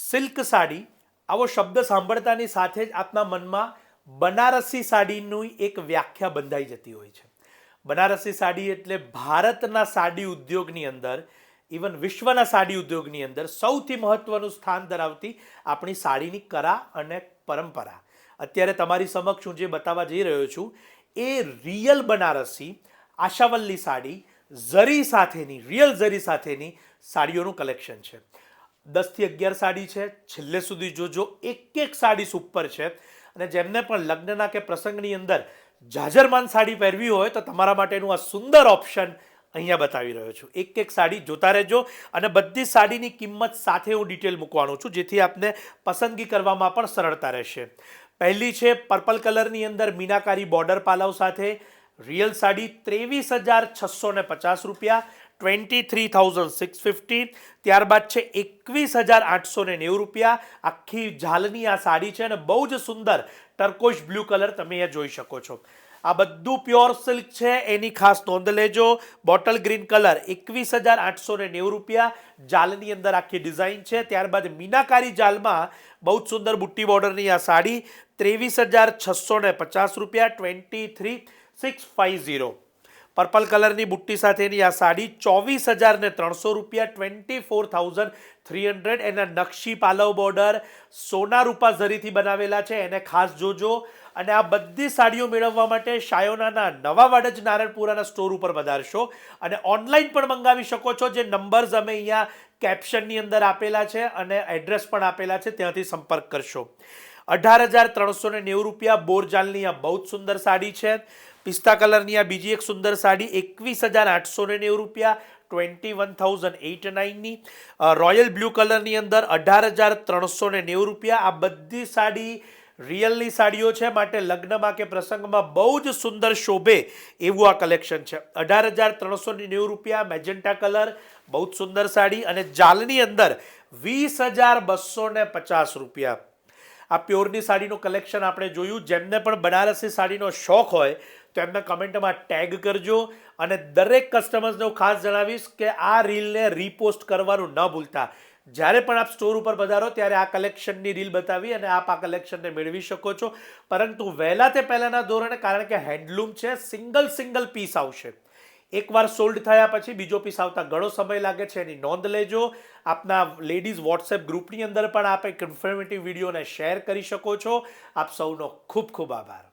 Silk sari આવો શબ્દ સાંભળતાની સાથે જ આપના મનમાં બનારસી સાડીની એક વ્યાખ્યા બંધાઈ જતી હોય છે. બનારસી સાડી એટલે ભારતના સાડી ઉદ્યોગની અંદર, ઇવન વિશ્વના સાડી ઉદ્યોગની અંદર સૌથી મહત્વનું સ્થાન ધરાવતી આપણી સાડીની કળા અને પરંપરા. અત્યારે તમારી સમક્ષ હું જે બતાવવા જઈ રહ્યો છું એ રિયલ બનારસી આશાવલ્લી સાડી ઝરી સાથેની, રિયલ ઝરી સાથેની સાડીઓનું કલેક્શન છે. 10 થી 11 સાડી છે. છેલ્લે સુધી જોજો, એક સાડી સુપર છે. અને જેમને પણ લગ્નના કે પ્રસંગની અંદર જાજરમાન સાડી પહેરવી હોય તો તમારા માટેનું આ સુંદર ઓપ્શન અહીંયા બતાવી રહ્યો છું. એક સાડી જોતા રહેજો અને બધી સાડીની કિંમત સાથે હું ડિટેલ મૂકવાનો છું, જેથી આપને પસંદગી કરવામાં પણ સરળતા રહેશે. પહેલી છે પર્પલ કલરની અંદર મીનાકારી બોર્ડર પાલવ સાથે રિયલ સાડી 23,650 રૂપિયા, 23,650. ત્યારબાદ છે 21,890 રૂપિયા. આખી ઝાલની આ સાડી છે અને બહુ જ સુંદર ટર્કોઇશ બ્લુ કલર તમે અહીંયા જોઈ શકો છો. આ બધું પ્યોર સિલ્ક છે, એની ખાસ નોંધ લેજો. બોટલ ગ્રીન કલર 21,890 રૂપિયા. જાલની અંદર આખી ડિઝાઇન છે. ત્યારબાદ મીનાકારી જાલમાં બહુ જ સુંદર બુટ્ટી બોર્ડરની આ સાડી 23,650 રૂપિયા, 23,650. પર્પલ કલરની બુટ્ટી સાથેની આ સાડી 24,300 રૂપિયા, 24,300. એના નકશી પાલવ બોર્ડર સોના રૂપા ઝરીથી બનાવેલા છે, એને ખાસ જોજો. અને આ બધી સાડીઓ મેળવવા માટે શાયોનાના નવા વાડજ નારણપુરાના સ્ટોર ઉપર વધારશો અને ઓનલાઈન પણ મંગાવી શકો છો. જે નંબર્સ અમે અહીંયા કેપ્શનની અંદર આપેલા છે અને એડ્રેસ પણ આપેલા છે, ત્યાંથી સંપર્ક કરશો. 18,390 રૂપિયા. બોરજાલની આ બહુ જ સુંદર સાડી છે. પિસ્તા કલરની આ બીજી એક સુંદર સાડી 21,890 રૂપિયા, 21,809. રોયલ બ્લુ કલરની અંદર 18,390 રૂપિયા. આ બધી સાડી રિયલની સાડીઓ છે, માટે લગ્નમાં કે પ્રસંગમાં બહુ જ સુંદર શોભે એવું આ કલેક્શન છે. 18,390 રૂપિયા. મેજેન્ટા કલર બહુ જ સુંદર સાડી અને જાલની અંદર 20,250 રૂપિયા. આ પ્યોરની સાડીનું કલેક્શન આપણે જોયું. જેમને પણ બનારસી સાડીનો શોખ હોય તો એમને કમેન્ટમાં ટેગ કરજો અને દરેક કસ્ટમર્સને હું ખાસ જણાવીશ કે આ રીલને રીપોસ્ટ કરવાનું ન ભૂલતા. જ્યારે પણ આપ સ્ટોર ઉપર પધારો ત્યારે આ કલેક્શનની રીલ બતાવી અને આપ આ કલેક્શનને મેળવી શકો છો. પરંતુ વહેલા તે પહેલાંના ધોરણે, કારણ કે હેન્ડલૂમ છે, સિંગલ પીસ આવશે. એકવાર સોલ્ડ થયા પછી બીજો પીસ આવતા ઘણો સમય લાગે છે, એની નોંધ લેજો. આપના લેડીઝ વોટ્સએપ ગ્રુપની અંદર પણ આપ એક ઇન્ફોર્મેટિવ વિડીયોને શેર કરી શકો છો. આપ સૌનો ખૂબ ખૂબ આભાર.